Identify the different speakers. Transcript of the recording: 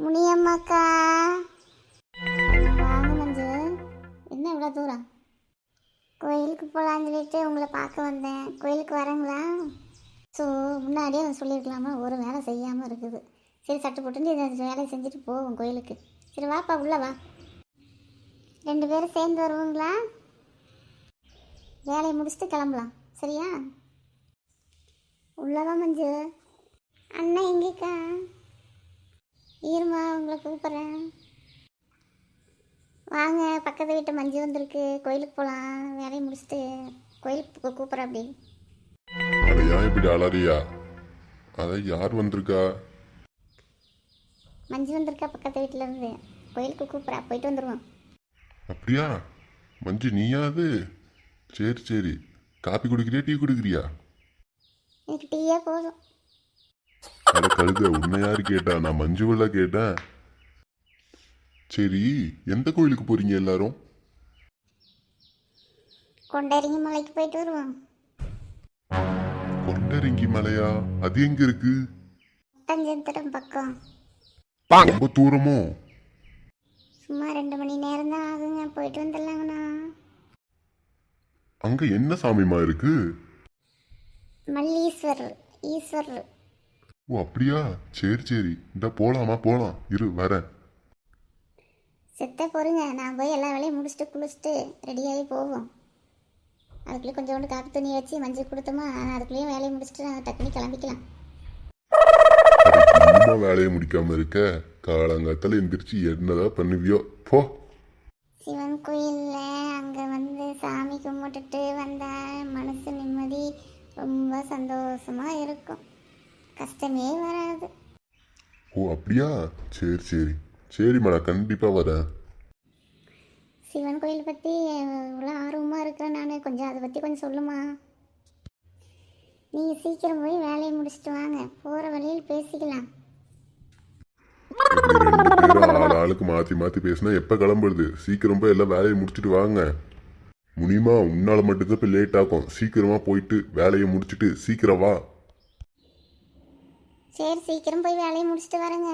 Speaker 1: முனியம்மாக்கா வாங்க மஞ்சு. என்ன இவ்வளோ தூரம்? கோயிலுக்கு போகலான்னு சொல்லிட்டு உங்களை பார்க்க வந்தேன். கோயிலுக்கு வரங்களா? ஸோ முன்னாடியே நான் சொல்லியிருக்கலாமா, ஒரு வேலை செய்யாமல் இருக்குது. சரி சட்டு போட்டு இதை வேலையை செஞ்சுட்டு போவோம் கோயிலுக்கு. சரி வாப்பா உள்ள வா. 2 பேரும் சேர்ந்து வருவோங்களா? வேலையை முடிச்சுட்டு கிளம்பலாம் சரியா? உள்ளவா மஞ்சு. அண்ணன் எங்கேக்கா? இருமா உங்களை கூப்பிட்றேன். வாங்க, பக்கத்து வீட்டு மஞ்சு வந்திருக்கு. கோயிலுக்கு போகலாம். வேலையை முடிச்சுட்டு கோயிலுக்கு கூப்பிட்றேன். அப்படி
Speaker 2: அடையா இப்படி அலறியா? அதை யார் வந்திருக்கா?
Speaker 1: மஞ்சு வந்திருக்கா பக்கத்து வீட்டில் இருந்து. கோயிலுக்கு கூப்பிட்றா, போயிட்டு வந்துடுவோம்.
Speaker 2: அப்படியா மஞ்சு, நீயா அது? சரி சரி, காப்பி குடிக்கிறியா டீ குடிக்கிறியா?
Speaker 1: எனக்கு டீயே போதும்.
Speaker 2: அட கழுத, உன்னை யாரு கேட்டா? நான் மஞ்சுவெல்ல கேட்டேன். சரி, எந்த கோயிலுக்கு போறீங்க எல்லாரும்?
Speaker 1: கொண்டரிங்க மலைக்கு போயிட்டு வருவோம்.
Speaker 2: கொண்டரங்கி மலையா? அது எங்க இருக்கு?
Speaker 1: தஞ்சத்திரம் பக்கம்.
Speaker 2: ரொம்ப தூரமோ?
Speaker 1: சும்மா 2 மணி நேரம் தான் ஆகுங்க. போயிட்டு வந்துடலாங்கண்ணா.
Speaker 2: அங்க என்ன சாமிமா இருக்கு?
Speaker 1: மல்லீஸ்வரர் ஈஸ்வரர்.
Speaker 2: ஓ அப்படியா? சரி சரி, இந்த போலாமா? போலாம், இரு வரேன்.
Speaker 1: செத்த பொறுங்க, நான் போய் எல்லா வேலையும் முடிச்சுட்டு குளிச்சுட்டு ரெடியாகி போவோம். அதுக்குள்ளே கொஞ்சோண்டு காப்பி துணி வச்சு மஞ்சள் கொடுத்தோமா, ஆனால் அதுக்குள்ளேயும் வேலையை முடிச்சுட்டு நாங்கள் டக்குனு கிளம்பிக்கலாம்.
Speaker 2: இன்னுமா வேலையை முடிக்காம இருக்க? காலங்காத்தால எந்திரிச்சு என்னதான் பண்ணுவியோ? போ.
Speaker 1: சிவன் கோயிலில் அங்கே வந்து சாமி கும்பிட்டுட்டு வந்தால் மனசு நிம்மதி, ரொம்ப சந்தோஷமாக இருக்கும். கஷ்டமே வராது.
Speaker 2: ஓ அப்படியா? சரி சரி சரிம்மா, நான் கண்டிப்பா வரேன்.
Speaker 1: சிவன் கோயில் பற்றி இவ்வளோ ஆர்வமாக இருக்கிறேன் நான். கொஞ்சம் அதை பற்றி கொஞ்சம் சொல்லுமா. நீங்கள் சீக்கிரம் போய் வேலையை முடிச்சுட்டு வாங்க, போகிற வழியில் பேசிக்கலாம்.
Speaker 2: இப்படி 2 பேரும் ஆளுக்கு மாத்தி மாத்தி பேசினா எப்ப கிளம்புறது? சீக்கிரம் போய் எல்லாம் வேலையை முடிச்சுட்டு வாங்க. முனிமா, உன்னால மட்டும்தான் இப்ப லேட் ஆகும். சீக்கிரமா போயிட்டு வேலையை முடிச்சுட்டு சீக்கிரம் வா.
Speaker 1: சரி சீக்கிரம் போய் வேலையை முடிச்சுட்டு வரேங்க.